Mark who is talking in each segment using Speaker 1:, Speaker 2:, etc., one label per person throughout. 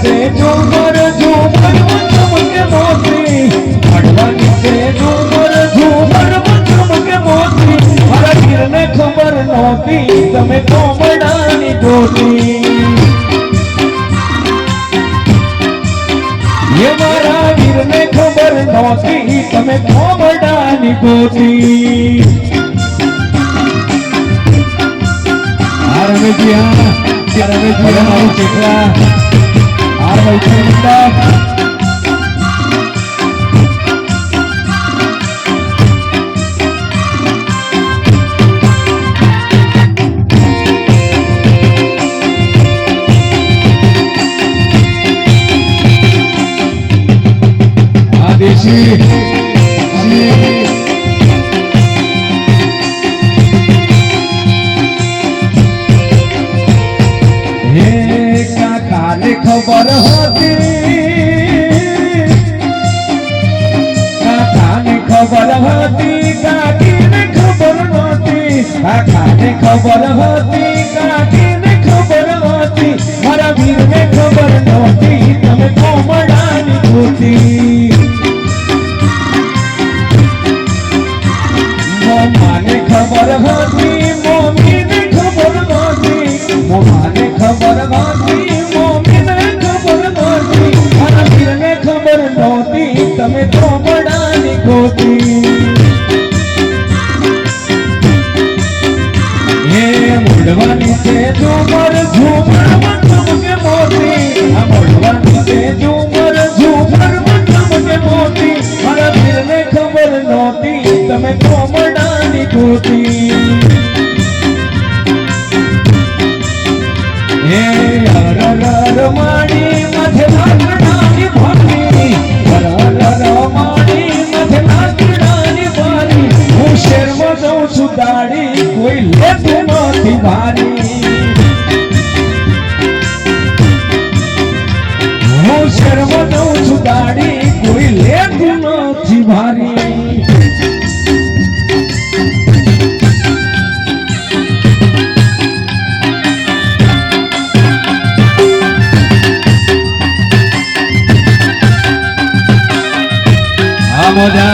Speaker 1: નીચે ઝુમર ઝુમર ચમકે મોતી, પડવા નીચે ઝુમર ઝુમર ચમકે મોતી, મારા વીરને ખબર નહોતી તમે કોમડાની ગોતી, ये मारा वीरने खबर नहोती तमे कोमडानी गोती। आरवेजिया मारू चेकड़ा आरवेजिया देशी काका ने खबर होती, काका ने खबर होती, काकी ने खबर होती, काका ने खबर होती, काकी ने खबर होती, मारा वीर ने खबर नहोती तमे कोमडानी गोती। माने खबर होती, मम्मी ने खबर होती, माने खबर होती, मम्मी ने खबर होती, मारा वीर ने खबर नहोती तमे कोमडानी गोती। हे मुंडवानी से झूमर झूमर चमके मोती, मुंडवानी से झूमर झूमर चमके मोती, मारा वीर ने खबर नहोती तमे कोमडानी गोती। हे अरर माड़ी माथे नाचडानी भारी, अरर माड़ी माथे नाचडानी भारी, હું શેરમાં જાઉં છું દાડી કોઈ લેતું નથી ભારી, હું શેરમાં જાઉં છું દાડી કોઈ લેતું નથી ભારી। मोजा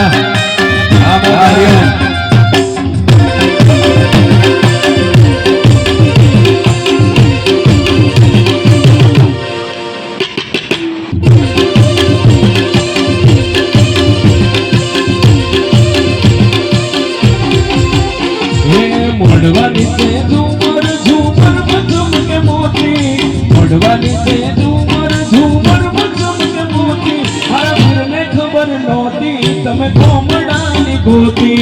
Speaker 1: मोड़वानी से झूमर झूमर चमके मोती, मोड़वानी से झूमर झूमर चमके मोती, मारा वीर ने खबर नहोती तमे कोमडानी गोती।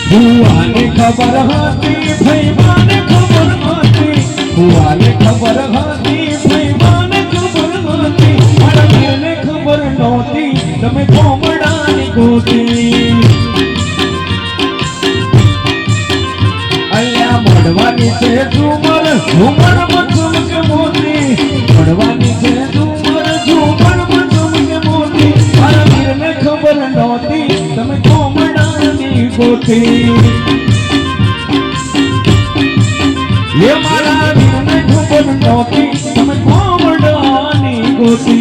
Speaker 1: बुआ ने खबर होती, भैया ने खबर होती, बुआ ने खबर होती, भैया ने खबर होती, मारा वीर ने खबर नहोती तमे कोमडानी गोती। मोड़वानी से झूमर झूमर चमके मोती, मोड़वानी से झूमर झूमर चमके मोती, मारा वीर ने खबर नहोती तमे कोमडानी गोती। ये मारा वीर ने खबर नहोती तमे कोमडानी गोती।